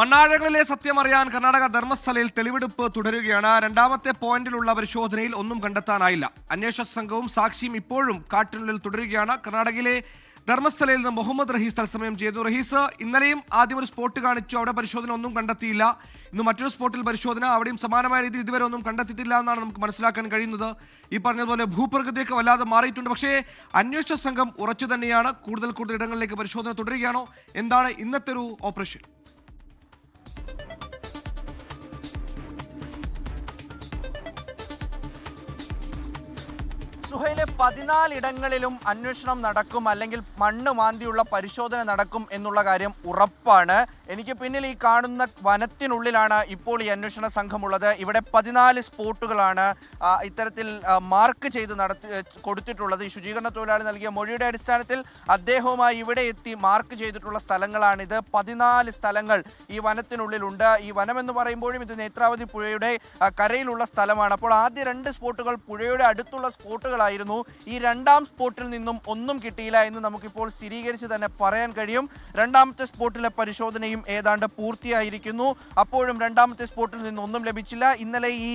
മണ്ണാഴകളിലെ സത്യമറിയാൻ കർണാടക ധർമ്മസ്ഥലയിൽ തെളിവെടുപ്പ് തുടരുകയാണ്. രണ്ടാമത്തെ പോയിന്റിലുള്ള പരിശോധനയിൽ ഒന്നും കണ്ടെത്താനായില്ല. അന്വേഷണ സംഘവും സാക്ഷിയും ഇപ്പോഴും കാട്ടിനുള്ളിൽ തുടരുകയാണ്. കർണാടകയിലെ ധർമ്മസ്ഥലയിൽ നിന്ന് മുഹമ്മദ് റഹീസ് തത്സമയം ചെയ്തു. റഹീസ്, ഇന്നലെയും ആദ്യം ഒരു സ്പോട്ട് കാണിച്ചു, അവിടെ പരിശോധന ഒന്നും കണ്ടെത്തിയില്ല. ഇന്ന് മറ്റൊരു സ്പോട്ടിൽ പരിശോധന, അവിടെയും സമാനമായ രീതിയിൽ ഇതുവരെ ഒന്നും കണ്ടെത്തിയിട്ടില്ല എന്നാണ് നമുക്ക് മനസ്സിലാക്കാൻ കഴിയുന്നത്. ഈ പറഞ്ഞതുപോലെ ഭൂപ്രകൃതിയൊക്കെ വല്ലാതെ മാറിയിട്ടുണ്ട്. പക്ഷേ അന്വേഷണ സംഘം ഉറച്ചു തന്നെയാണ്. കൂടുതൽ ഇടങ്ങളിലേക്ക് പരിശോധന തുടരുകയാണോ? എന്താണ് ഇന്നത്തെ ഒരു ഓപ്പറേഷൻ? സുഹൈലെ 14 ഇടങ്ങളിലും അന്വേഷണം നടക്കും, അല്ലെങ്കിൽ മണ്ണ് മാന്തിയുള്ള പരിശോധന നടക്കും എന്നുള്ള കാര്യം ഉറപ്പാണ്. എനിക്ക് പിന്നിൽ ഈ കാണുന്ന വനത്തിനുള്ളിലാണ് ഇപ്പോൾ ഈ അന്വേഷണ സംഘമുള്ളത്. ഇവിടെ 14 സ്പോട്ടുകളാണ് ഇത്തരത്തിൽ മാർക്ക് ചെയ്ത് കൊടുത്തിട്ടുള്ളത്. ഈ ശുചീകരണ തൊഴിലാളി നൽകിയ മൊഴിയുടെ അടിസ്ഥാനത്തിൽ അദ്ദേഹവുമായി ഇവിടെ എത്തി മാർക്ക് ചെയ്തിട്ടുള്ള സ്ഥലങ്ങളാണിത്. 14 സ്ഥലങ്ങൾ ഈ വനത്തിനുള്ളിലുണ്ട്. ഈ വനമെന്ന് പറയുമ്പോഴും ഇത് നേത്രാവതി പുഴയുടെ കരയിലുള്ള സ്ഥലമാണ്. അപ്പോൾ ആദ്യ 2 സ്പോട്ടുകൾ പുഴയുടെ അടുത്തുള്ള സ്പോട്ടുകളായിരുന്നു. ഈ രണ്ടാം സ്പോട്ടിൽ നിന്നും ഒന്നും കിട്ടിയില്ല എന്ന് നമുക്കിപ്പോൾ സ്ഥിരീകരിച്ച് തന്നെ പറയാൻ കഴിയും. രണ്ടാമത്തെ സ്പോട്ടിലെ പരിശോധനയും ഏതാണ്ട് പൂർത്തിയായിരിക്കുന്നു. അപ്പോഴും രണ്ടാമത്തെ സ്പോട്ടിൽ നിന്നും ഒന്നും ലഭിച്ചില്ല. ഇന്നലെ ഈ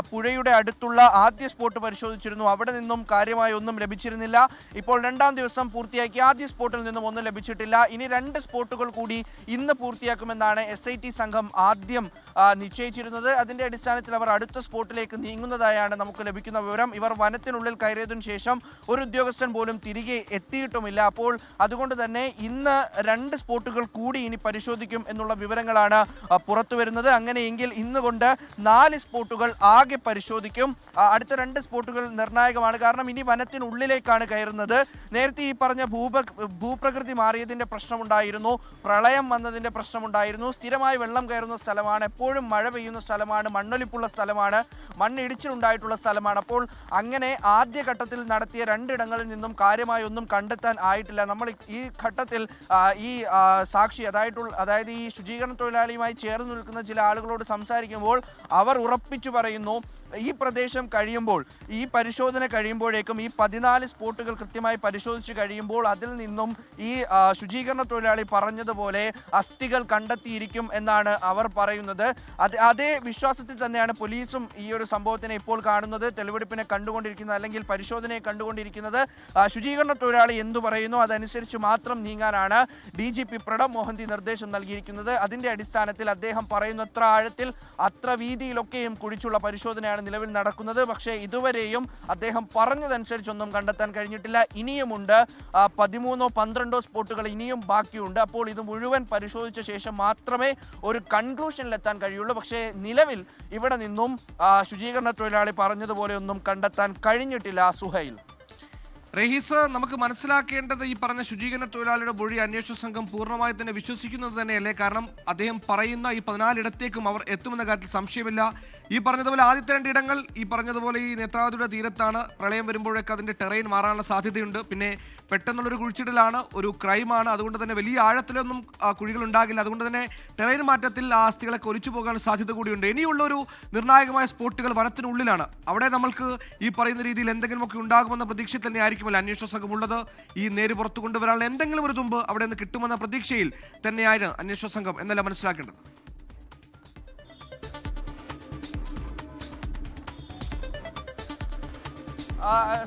പുഴയുടെ അടുത്തുള്ള ആദ്യ സ്പോട്ട് പരിശോധിച്ചിരുന്നു, അവിടെ നിന്നും കാര്യമായി ഒന്നും ലഭിച്ചിരുന്നില്ല. ഇപ്പോൾ രണ്ടാം ദിവസം പൂർത്തിയാക്കി ആദ്യ സ്പോട്ടിൽ നിന്നും ഒന്നും ലഭിച്ചിട്ടില്ല. ഇനി 2 സ്പോട്ടുകൾ കൂടി ഇന്ന് പൂർത്തിയാക്കുമെന്നാണ് SIT സംഘം ആദ്യം നിശ്ചയിച്ചിരുന്നത്. അതിന്റെ അടിസ്ഥാനത്തിൽ അവർ അടുത്ത സ്പോട്ടിലേക്ക് നീങ്ങുന്നതായാണ് നമുക്ക് ലഭിക്കുന്ന വിവരം. ഇവർ വനത്തിനുള്ളിൽ കയറിയതിനു ശേഷം ഒരു ഉദ്യോഗസ്ഥൻ പോലും തിരികെ എത്തിയിട്ടുമില്ല. അപ്പോൾ അതുകൊണ്ട് തന്നെ ഇന്ന് 2 സ്പോട്ടുകൾ കൂടി ഇനി പരിശോധിക്കും എന്നുള്ള വിവരങ്ങളാണ് പുറത്തു വരുന്നത്. അങ്ങനെയെങ്കിൽ ഇന്നുകൊണ്ട് 4 സ്പോട്ടുകൾ ആകെ പരിശോധിക്കും. അടുത്ത 2 സ്പോട്ടുകൾ നിർണായകമാണ്. കാരണം ഇനി വനത്തിനുള്ളിലേക്കാണ് കയറുന്നത്. നേരത്തെ ഈ പറഞ്ഞ ഭൂപ്രകൃതി മാറിയതിന്റെ പ്രശ്നമുണ്ടായിരുന്നു, പ്രളയം വന്നതിന്റെ പ്രശ്നമുണ്ടായിരുന്നു. സ്ഥിരമായി വെള്ളം കയറുന്ന സ്ഥലമാണ്, എപ്പോഴും മഴ പെയ്യുന്ന സ്ഥലമാണ്, മണ്ണൊലിപ്പുള്ള സ്ഥലമാണ്, മണ്ണിടിച്ചിലുണ്ടായിട്ടുള്ള സ്ഥലമാണ്. അപ്പോൾ അങ്ങനെ ആദ്യഘട്ടത്തിൽ നടത്തിയ 2 ഇടങ്ങളിൽ നിന്നും കാര്യമായി ഒന്നും കണ്ടെത്താൻ ആയിട്ടില്ല. നമ്മൾ ഈ ഘട്ടത്തിൽ ഈ സാക്ഷി അതായത് ഈ ശുചീകരണ തൊഴിലാളിയുമായി ചേർന്ന് നിൽക്കുന്ന ചില ആളുകളോട് സംസാരിക്കുമ്പോൾ അവർ ഉറപ്പിച്ചു പറയുന്നു, ഈ പ്രദേശം കഴിയുമ്പോൾ, ഈ പരിശോധന കഴിയുമ്പോഴേക്കും, ഈ 14 സ്പോട്ടുകൾ കൃത്യമായി പരിശോധിച്ച് കഴിയുമ്പോൾ അതിൽ നിന്നും ഈ ശുചീകരണ തൊഴിലാളി പറഞ്ഞതുപോലെ അസ്ഥികൾ കണ്ടെത്തിയിരിക്കും എന്നാണ് അവർ പറയുന്നത്. അതേ വിശ്വാസത്തിൽ തന്നെയാണ് പോലീസും ഈ ഒരു സംഭവത്തിനെ ഇപ്പോൾ കാണുന്നത്, തെളിവെടുപ്പിനെ കണ്ടുകൊണ്ടിരിക്കുന്നത്, അല്ലെങ്കിൽ പരിശോധനയെ കണ്ടുകൊണ്ടിരിക്കുന്നത്. ശുചീകരണ തൊഴിലാളി എന്തു പറയുന്നു അതനുസരിച്ച് മാത്രം നീങ്ങാനാണ് DGP പ്രണബ് മോഹന്തി നിർദ്ദേശം നൽകിയിരിക്കുന്നത്. അതിന്റെ അടിസ്ഥാനത്തിൽ അദ്ദേഹം പറയുന്നത്ര ആഴത്തിൽ, അത്ര വീതിയിലൊക്കെയും കുഴിച്ചുള്ള പരിശോധനയാണ് നിലവിൽ നടക്കുന്നത്. പക്ഷേ ഇതുവരെയും അദ്ദേഹം പറഞ്ഞതനുസരിച്ചൊന്നും കണ്ടെത്താൻ കഴിഞ്ഞിട്ടില്ല. ഇനിയുമുണ്ട് 13-12 സ്പോട്ടുകൾ ഇനിയും ബാക്കിയുണ്ട്. അപ്പോൾ ഇത് മുഴുവൻ പരിശോധിച്ച ശേഷം മാത്രമേ ഒരു കൺക്ലൂഷനിലെത്താൻ കഴിയുള്ളൂ. പക്ഷേ നിലവിൽ ഇവിടെ നിന്നും ശുചീകരണ തൊഴിലാളി പറഞ്ഞതുപോലെ ഒന്നും കണ്ടെത്താൻ കഴിഞ്ഞിട്ടില്ല. സുഹൈൽ, റഹീസ്, നമുക്ക് മനസ്സിലാക്കേണ്ടത് ഈ പറഞ്ഞ ശുചീകരണ തൊഴിലാളിയുടെ മൊഴി അന്വേഷണ സംഘം പൂർണ്ണമായി തന്നെ വിശ്വസിക്കുന്നത് തന്നെയല്ലേ? കാരണം അദ്ദേഹം പറയുന്ന ഈ 14 ഇടത്തേക്കും അവർ എത്തുമെന്ന കാര്യത്തിൽ സംശയമില്ല. ഈ പറഞ്ഞതുപോലെ ആദ്യത്തെ 2 ഇടങ്ങൾ ഈ പറഞ്ഞതുപോലെ ഈ നേത്രാവതിയുടെ തീരത്താണ്. പ്രളയം വരുമ്പോഴൊക്കെ അതിന്റെ ടെറൈൻ മാറാനുള്ള സാധ്യതയുണ്ട്. പിന്നെ പെട്ടെന്നുള്ളൊരു കുഴിച്ചിടലാണ്, ഒരു ക്രൈമാണ്. അതുകൊണ്ട് തന്നെ വലിയ ആഴത്തിലൊന്നും കുഴികൾ ഉണ്ടാകില്ല. അതുകൊണ്ട് തന്നെ ടെറൈൻ മാറ്റത്തിൽ ആ അസ്ഥികളെ ഒലിച്ചു പോകാൻ സാധ്യത കൂടിയുണ്ട്. ഇനിയുള്ള ഒരു നിർണായകമായ സ്പോട്ടുകൾ വനത്തിനുള്ളിലാണ്. അവിടെ നമ്മൾക്ക് ഈ പറയുന്ന രീതിയിൽ എന്തെങ്കിലുമൊക്കെ ഉണ്ടാകുമെന്ന പ്രതീക്ഷയിൽ തന്നെ ആയിരിക്കുമല്ലോ അന്വേഷണ സംഘമുള്ളത്. ഈ നേര് പുറത്തു കൊണ്ടുവരാനുള്ള എന്തെങ്കിലും ഒരു തുമ്പ് അവിടെ നിന്ന് കിട്ടുമെന്ന പ്രതീക്ഷയിൽ തന്നെയായിരുന്നു അന്വേഷണ സംഘം എന്നല്ല മനസ്സിലാക്കേണ്ടത്.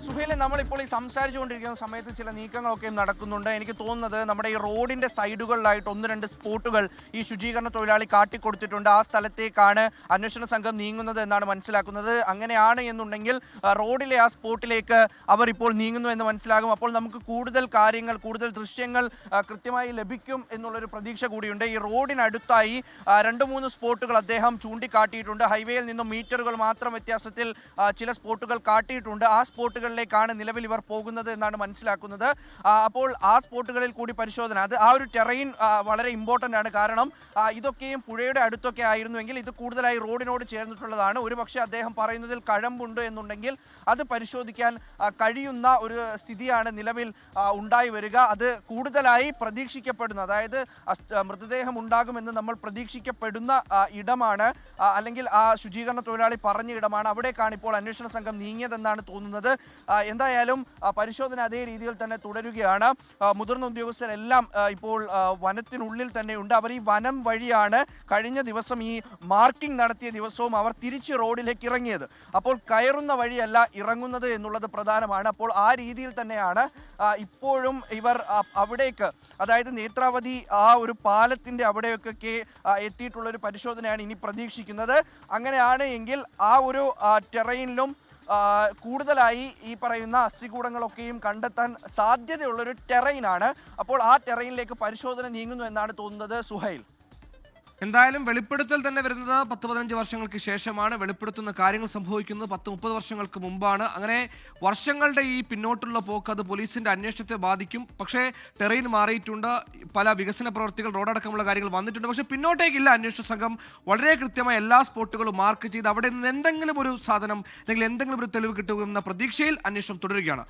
സുഹൈലെ, നമ്മളിപ്പോൾ ഈ സംസാരിച്ചുകൊണ്ടിരിക്കുന്ന സമയത്ത് ചില നീക്കങ്ങളൊക്കെയും നടക്കുന്നുണ്ട്. എനിക്ക് തോന്നുന്നത് നമ്മുടെ ഈ റോഡിന്റെ സൈഡുകളിലായിട്ട് 1-2 സ്പോട്ടുകൾ ഈ ശുചീകരണ തൊഴിലാളി കാട്ടിക്കൊടുത്തിട്ടുണ്ട്. ആ സ്ഥലത്തേക്കാണ് അന്വേഷണ സംഘം നീങ്ങുന്നത് എന്നാണ് മനസ്സിലാക്കുന്നത്. അങ്ങനെയാണ് എന്നുണ്ടെങ്കിൽ റോഡിലെ ആ സ്പോട്ടിലേക്ക് അവർ ഇപ്പോൾ നീങ്ങുന്നു എന്ന് മനസ്സിലാകും. അപ്പോൾ നമുക്ക് കൂടുതൽ കാര്യങ്ങൾ, കൂടുതൽ ദൃശ്യങ്ങൾ കൃത്യമായി ലഭിക്കും എന്നുള്ളൊരു പ്രതീക്ഷ കൂടിയുണ്ട്. ഈ റോഡിനടുത്തായി 2-3 സ്പോട്ടുകൾ അദ്ദേഹം ചൂണ്ടിക്കാട്ടിയിട്ടുണ്ട്. ഹൈവേയിൽ നിന്നും മീറ്ററുകൾ മാത്രം വ്യത്യാസത്തിൽ ചില സ്പോട്ടുകൾ കാട്ടിയിട്ടുണ്ട്. ആ സ്പോട്ടുകളിലേക്കാണ് നിലവിൽ ഇവർ പോകുന്നത് എന്നാണ് മനസ്സിലാക്കുന്നത്. അപ്പോൾ ആ സ്പോട്ടുകളിൽ കൂടി പരിശോധന, ആ ഒരു ടെറൈൻ വളരെ ഇമ്പോർട്ടൻ്റ് ആണ്. കാരണം ഇതൊക്കെയും പുഴയുടെ അടുത്തൊക്കെ ആയിരുന്നുവെങ്കിൽ ഇത് കൂടുതലായി റോഡിനോട് ചേർന്നിട്ടുള്ളതാണ്. ഒരുപക്ഷെ അദ്ദേഹം പറയുന്നതിൽ കഴമ്പുണ്ട് എന്നുണ്ടെങ്കിൽ അത് പരിശോധിക്കാൻ കഴിയുന്ന ഒരു സ്ഥിതിയാണ് നിലവിൽ ഉണ്ടായി വരിക. അത് കൂടുതലായി പ്രതീക്ഷിക്കപ്പെടുന്ന, അതായത് മൃതദേഹം ഉണ്ടാകുമെന്ന് നമ്മൾ പ്രതീക്ഷിക്കപ്പെടുന്ന ഇടമാണ്, അല്ലെങ്കിൽ ആ ശുചീകരണ തൊഴിലാളി പറഞ്ഞ ഇടമാണ്. അവിടേക്കാണ് ഇപ്പോൾ അന്വേഷണ സംഘം നീങ്ങിയതെന്നാണ് തോന്നുന്നത്. കാണുന്നത്. എന്തായാലും പരിശോധന അതേ രീതിയിൽ തന്നെ തുടരുകയാണ്. മുതിർന്ന ഉദ്യോഗസ്ഥരെല്ലാം ഇപ്പോൾ വനത്തിനുള്ളിൽ തന്നെയുണ്ട്. അവർ ഈ വനം വഴിയാണ് കഴിഞ്ഞ ദിവസം ഈ മാർക്കിംഗ് നടത്തിയ ദിവസവും അവർ തിരിച്ച് റോഡിലേക്ക് ഇറങ്ങിയത്. അപ്പോൾ കയറുന്ന വഴിയല്ല ഇറങ്ങുന്നത് എന്നുള്ളത് പ്രധാനമാണ്. അപ്പോൾ ആ രീതിയിൽ തന്നെയാണ് ഇപ്പോഴും ഇവർ അവിടേക്ക്, അതായത് നേത്രാവതി ആ ഒരു പാലത്തിൻ്റെ അവിടെയൊക്കെ എത്തിയിട്ടുള്ളൊരു പരിശോധനയാണ് ഇനി പ്രതീക്ഷിക്കുന്നത്. അങ്ങനെയാണ് എങ്കിൽ ആ ഒരു ടെറൈനിലും കൂടുതലായി ഈ പറയുന്ന അസ്ഥികൂടങ്ങളൊക്കെയും കണ്ടെത്താൻ സാധ്യതയുള്ളൊരു ടെറൈനാണ്. അപ്പോൾ ആ ടെറൈനിലേക്ക് പരിശോധന നീങ്ങുന്നു എന്നാണ് തോന്നുന്നത്. സുഹൈൽ, എന്തായാലും വെളിപ്പെടുത്തൽ തന്നെ വരുന്നത് 10-15 വർഷങ്ങൾക്ക് ശേഷമാണ്. വെളിപ്പെടുത്തുന്ന കാര്യങ്ങൾ സംഭവിക്കുന്നത് 10-30 വർഷങ്ങൾക്ക് മുമ്പാണ്. അങ്ങനെ വർഷങ്ങളുടെ ഈ പിന്നോട്ടുള്ള പോക്ക് അത് പോലീസിന്റെ അന്വേഷണത്തെ ബാധിക്കും. പക്ഷേ ടെറൈൻ മാറിയിട്ടുണ്ട്, പല വികസന പ്രവർത്തികൾ, റോഡടക്കമുള്ള കാര്യങ്ങൾ വന്നിട്ടുണ്ട്. പക്ഷേ പിന്നോട്ടേക്കില്ല. അന്വേഷണ സംഘം വളരെ കൃത്യമായി എല്ലാ സ്പോട്ടുകളും മാർക്ക് ചെയ്ത് അവിടെ നിന്ന് എന്തെങ്കിലും ഒരു സാധനം അല്ലെങ്കിൽ എന്തെങ്കിലും ഒരു തെളിവ് കിട്ടുമെന്ന പ്രതീക്ഷയിൽ അന്വേഷണം തുടരുകയാണ്.